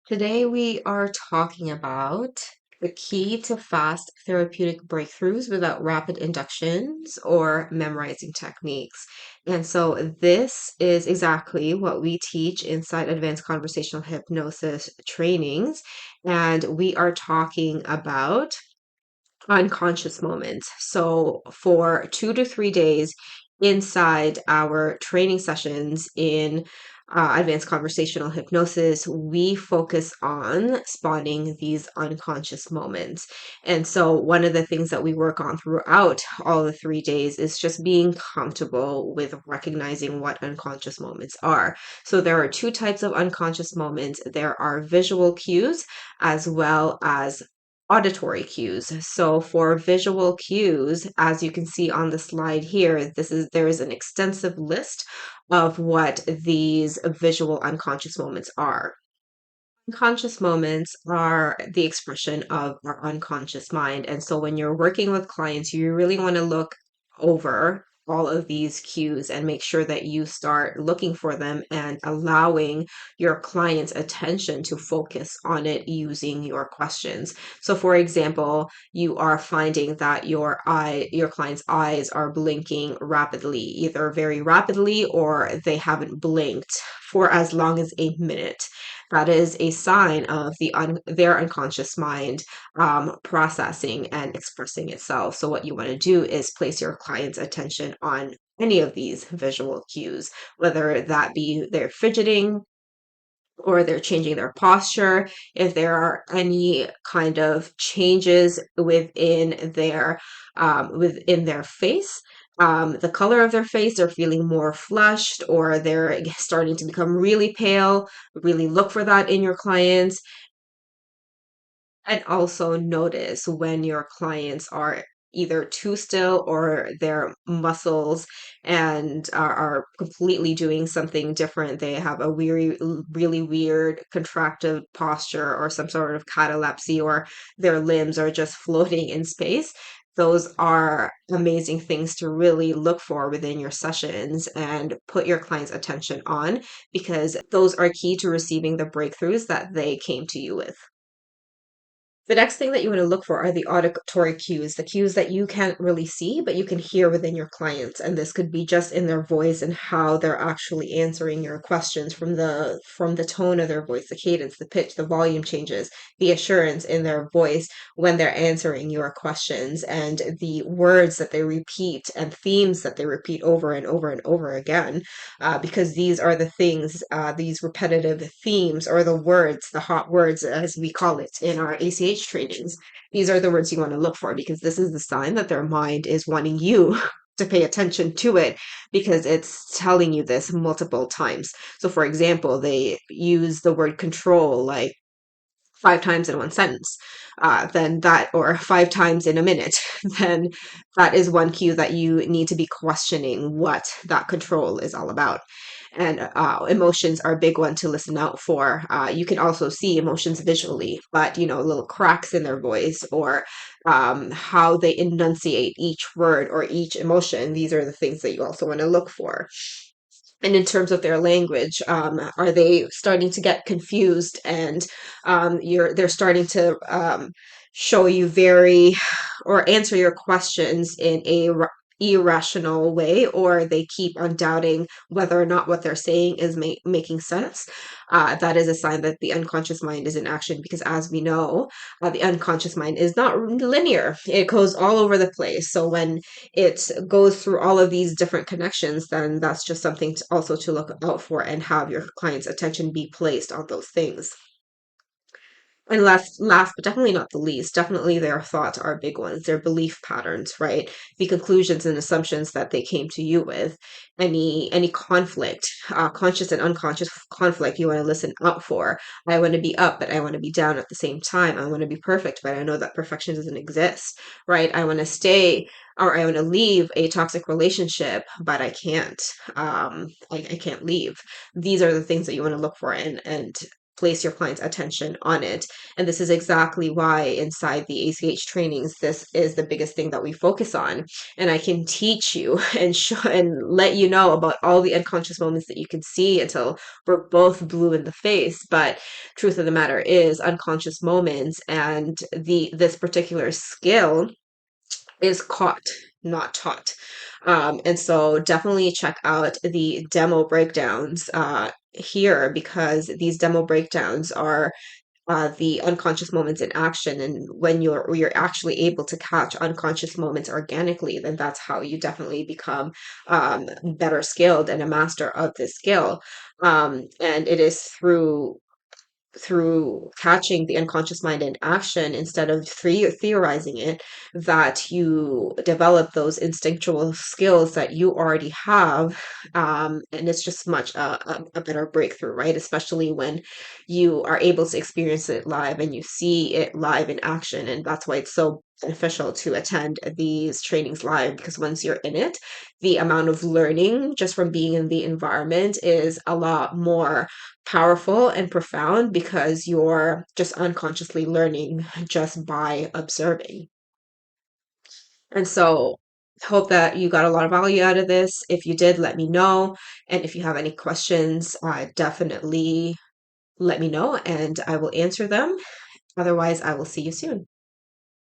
Today, we are talking about the key to fast therapeutic breakthroughs without rapid inductions or memorizing techniques. And so, this is exactly what we teach inside advanced conversational hypnosis trainings. And we are talking about unconscious moments. So, for 2 to 3 days inside our training sessions in advanced conversational hypnosis, we focus on spotting these unconscious moments. And so, one of the things that we work on throughout all the 3 days is just being comfortable with recognizing what unconscious moments are. So, there are two types of unconscious moments there are visual cues as well as auditory cues. So for visual cues, as you can see on the slide here, there is an extensive list of what these visual unconscious moments are. Unconscious moments are the expression of our unconscious mind. And so when you're working with clients, you really want to look over all of these cues and make sure that you start looking for them and allowing your client's attention to focus on it using your questions. So for example, you are finding that your client's eyes are blinking rapidly, either very rapidly or they haven't blinked for as long as a minute. That is a sign of their unconscious mind processing and expressing itself. So, what you want to do is place your client's attention on any of these visual cues, whether that be they're fidgeting or they're changing their posture, if there are any kind of changes within their face, the color of their face, they're feeling more flushed or they're starting to become really pale. Really look for that in your clients. And also notice when your clients are either too still or their muscles and are completely doing something different. They have a really weird contracted posture or some sort of catalepsy, or their limbs are just floating in space. Those are amazing things to really look for within your sessions and put your client's attention on, because those are key to receiving the breakthroughs that they came to you with. The next thing that you want to look for are the auditory cues, the cues that you can't really see, but you can hear within your clients. And this could be just in their voice and how they're actually answering your questions from the tone of their voice, the cadence, the pitch, the volume changes, the assurance in their voice when they're answering your questions, and the words that they repeat and themes that they repeat over and over and over again. Because these are the things, these repetitive themes or the words, the hot words, as we call it in our ACH trainings. These are the words you want to look for, because this is the sign that their mind is wanting you to pay attention to it, because it's telling you this multiple times. So, for example, they use the word control like 5 times in one sentence, then that, or 5 times in a minute, then that is one cue that you need to be questioning what that control is all about. And emotions are a big one to listen out for. You can also see emotions visually, but little cracks in their voice or how they enunciate each word or each emotion. These are the things that you also want to look for. And in terms of their language, are they starting to get confused and they're starting to show you very or answer your questions in a irrational way, or they keep on doubting whether or not what they're saying is making sense? That is a sign that the unconscious mind is in action, because as we know, the unconscious mind is not linear. It goes all over the place. So when it goes through all of these different connections, then that's just something also to look out for and have your client's attention be placed on those things. And last, but definitely not the least, definitely their thoughts are big ones, their belief patterns, right? The conclusions and assumptions that they came to you with, any conflict, conscious and unconscious conflict, you want to listen out for. I want to be up, but I want to be down at the same time. I want to be perfect, but I know that perfection doesn't exist, right? I want to stay or I want to leave a toxic relationship, but I can't. I can't leave. These are the things that you want to look for, and place your client's attention on it. And this is exactly why inside the ACH trainings, this is the biggest thing that we focus on. And I can teach you and show and let you know about all the unconscious moments that you can see until we're both blue in the face. But truth of the matter is unconscious moments and this particular skill is caught, not taught. And so definitely check out the demo breakdowns here, because these demo breakdowns are the unconscious moments in action. And when you're actually able to catch unconscious moments organically, then that's how you definitely become better skilled and a master of this skill. And it is through catching the unconscious mind in action instead of theorizing it, that you develop those instinctual skills that you already have. And it's just much a better breakthrough, right? Especially when you are able to experience it live and you see it live in action. And that's why it's so beneficial to attend these trainings live, because once you're in it, the amount of learning just from being in the environment is a lot more powerful and profound, because you're just unconsciously learning just by observing. And so, hope that you got a lot of value out of this. If you did, let me know. And if you have any questions, definitely let me know and I will answer them. Otherwise, I will see you soon.